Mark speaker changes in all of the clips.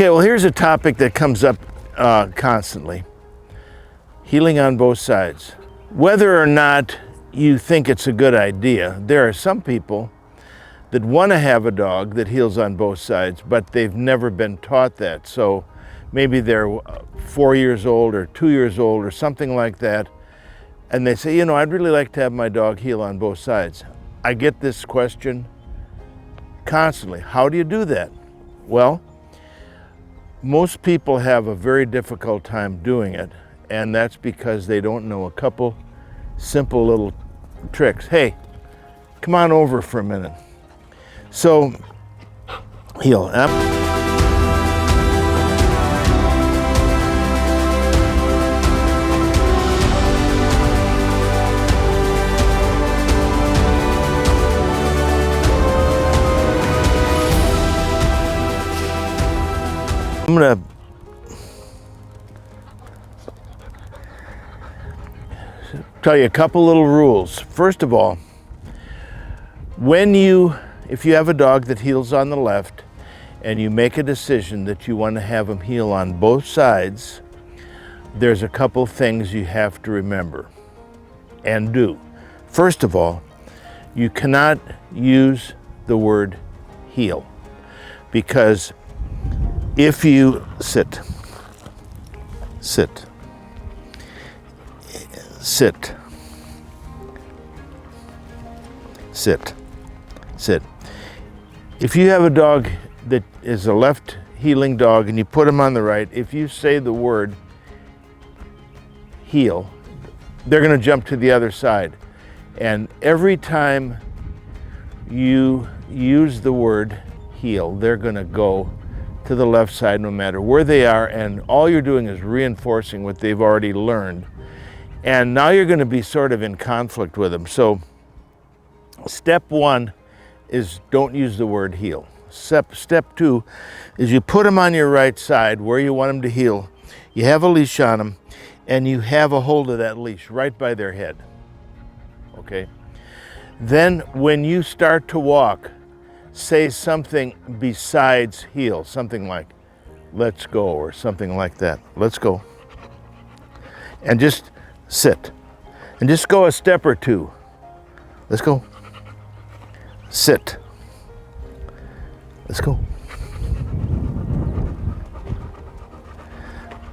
Speaker 1: Okay, well, here's a topic that comes up constantly. Heeling on both sides. Whether or not you think it's a good idea, there are some people that want to have a dog that heels on both sides, but they've never been taught that. So maybe they're 4 years old or 2 years old or something like that, and they say, I'd really like to have my dog heel on both sides. I get this question constantly. How do you do that? Well, most people have a very difficult time doing it, and that's because they don't know a couple simple little tricks. Hey, come on over for a minute. So, heel up. I'm going to tell you a couple little rules. First of all, if you have a dog that heels on the left and you make a decision that you want to have him heel on both sides, there's a couple things you have to remember and do. First of all, you cannot use the word heel, because if you sit, sit, sit, sit, sit. If you have a dog that is a left heeling dog and you put him on the right, if you say the word heel, they're going to jump to the other side. And every time you use the word heel, they're going to go to the left side no matter where they are, and all you're doing is reinforcing what they've already learned. And now you're going to be sort of in conflict with them. So step one is don't use the word heel. Step two is you put them on your right side where you want them to heel. You have a leash on them, and you have a hold of that leash right by their head. Okay? Then when you start to walk, say something besides heel, something like, let's go, or something like that. Let's go. And just sit. And just go a step or two. Let's go. Sit. Let's go.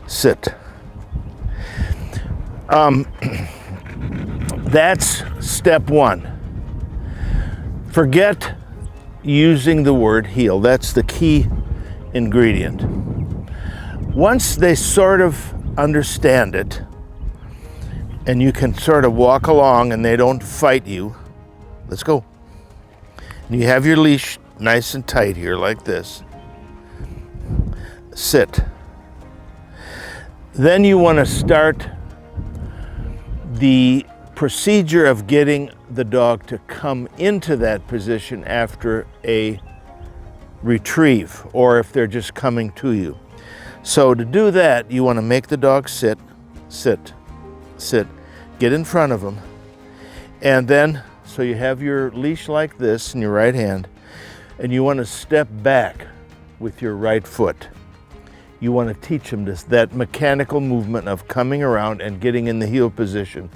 Speaker 1: Sit. That's step one. Forget using the word heel. That's the key ingredient. Once they sort of understand it, and you can sort of walk along and they don't fight you, let's go. And you have your leash nice and tight here like this. Sit. Then you want to start the procedure of getting the dog to come into that position after a retrieve, or if they're just coming to you. So to do that, you want to make the dog sit, sit, sit, get in front of them, and then, so you have your leash like this in your right hand, and you want to step back with your right foot. You want to teach them that mechanical movement of coming around and getting in the heel position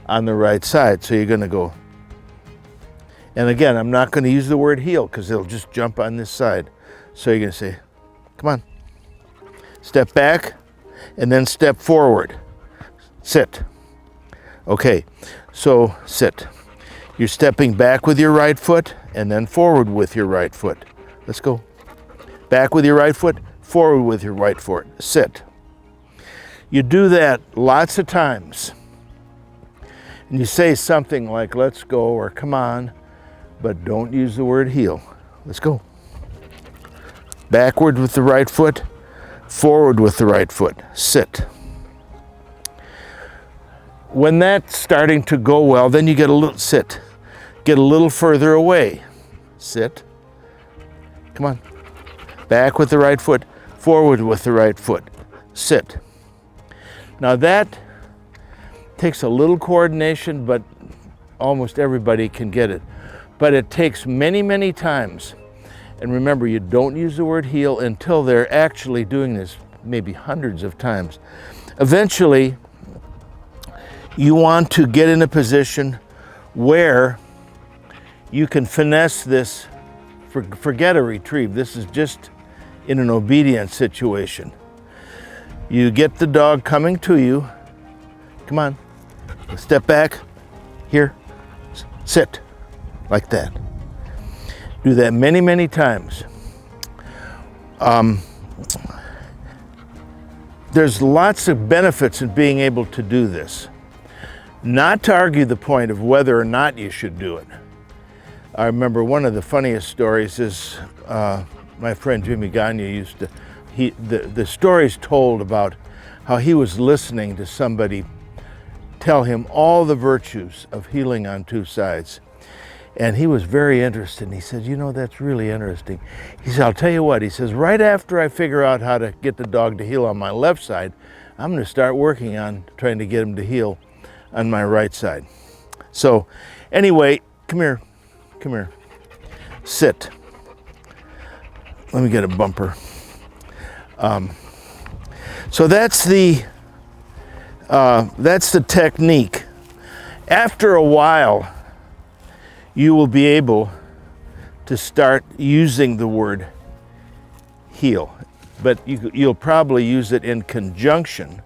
Speaker 1: on the right side. So you're going to go, and again, I'm not going to use the word heel because they'll just jump on this side. So you're going to say, come on, step back, and then step forward, sit. Okay, so sit. You're stepping back with your right foot and then forward with your right foot. Let's go. Back with your right foot, forward with your right foot, sit. You do that lots of times. And you say something like, let's go, or come on, but don't use the word heel. Let's go. Backward with the right foot, forward with the right foot, sit. When that's starting to go well, then you get a little sit. Get a little further away. Sit. Come on. Back with the right foot, forward with the right foot, sit. Now that takes a little coordination, but almost everybody can get it. But it takes many, many times. And remember, you don't use the word heel until they're actually doing this maybe hundreds of times. Eventually, you want to get in a position where you can finesse this. Forget a retrieve. This is just in an obedience situation. You get the dog coming to you. Come on, step back, here, sit, like that. Do that many, many times. There's lots of benefits in being able to do this. Not to argue the point of whether or not you should do it. I remember one of the funniest stories is my friend Jimmy Gagne used to, the stories told about how he was listening to somebody tell him all the virtues of healing on two sides. And he was very interested. And he said, you know, that's really interesting. He said, I'll tell you what, he says, right after I figure out how to get the dog to heel on my left side, I'm going to start working on trying to get him to heel on my right side. So anyway, come here, sit. Let me get a bumper. So that's the technique. After a while, you will be able to start using the word heel, but you'll probably use it in conjunction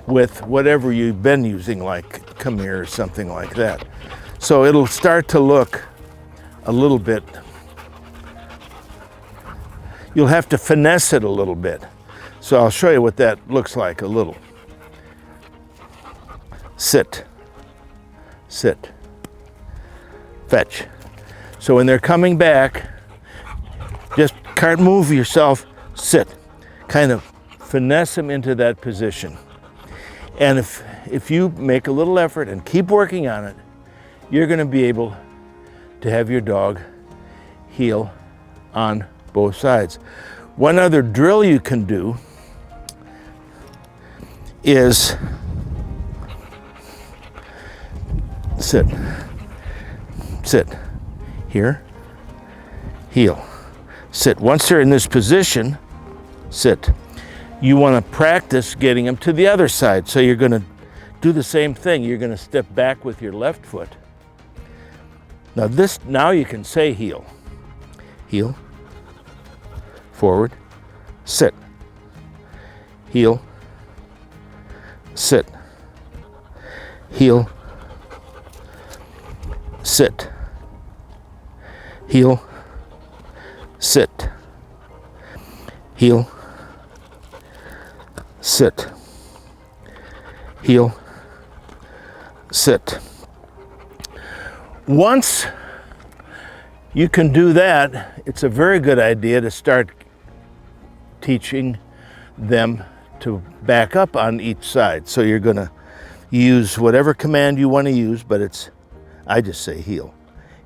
Speaker 1: with whatever you've been using, like come here or something like that. So it'll start to look a little bit, you'll have to finesse it a little bit. So I'll show you what that looks like a little. Sit, sit, fetch. So when they're coming back, just can't move yourself, sit. Kind of finesse them into that position. And if you make a little effort and keep working on it, you're going to be able to have your dog heel on both sides. One other drill you can do is sit, sit, here, heel, sit. Once they're in this position, sit. You want to practice getting them to the other side. So you're going to do the same thing. You're going to step back with your left foot. Now you can say heel. Heel, forward, sit. Heel, sit. Heel, sit. Heel, sit. Heel, sit. Heel, sit. Once you can do that, it's a very good idea to start teaching them to back up on each side. So you're going to use whatever command you want to use, but I just say heel.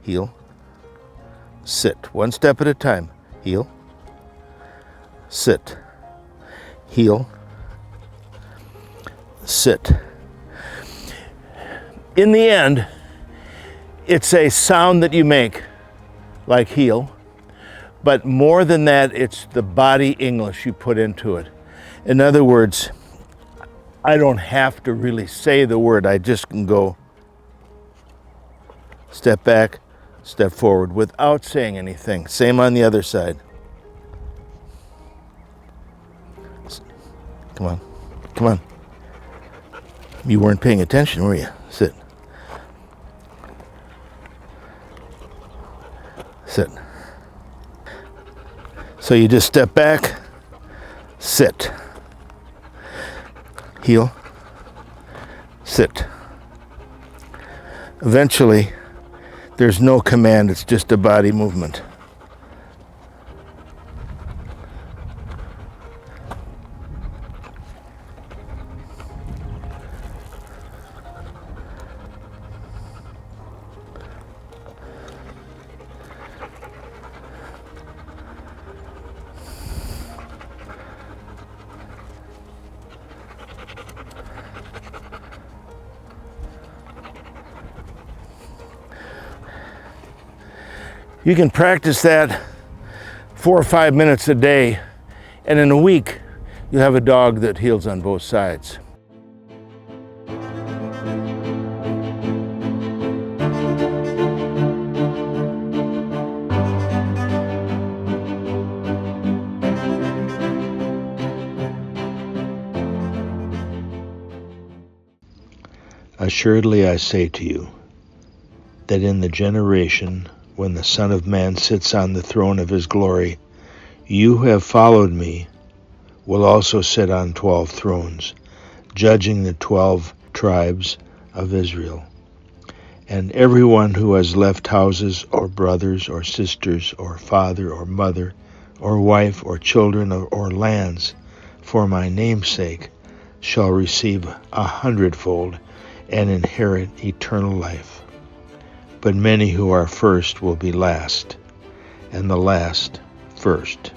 Speaker 1: Heel, sit. One step at a time. Heel, sit. Heel, sit. In the end, it's a sound that you make, like heel, but more than that, it's the body English you put into it. In other words, I don't have to really say the word, I just can go step back, step forward without saying anything. Same on the other side. Come on, come on. You weren't paying attention, were you? Sit. Sit. So you just step back, sit. Heel, sit. Eventually, there's no command, it's just a body movement. You can practice that 4 or 5 minutes a day, and in a week, you have a dog that heals on both sides.
Speaker 2: Assuredly I say to you, that in the generation when the Son of Man sits on the throne of his glory, you who have followed me will also sit on 12 thrones, judging the 12 tribes of Israel. And everyone who has left houses or brothers or sisters or father or mother or wife or children or lands for my name's sake shall receive 100-fold and inherit eternal life. But many who are first will be last, and the last first.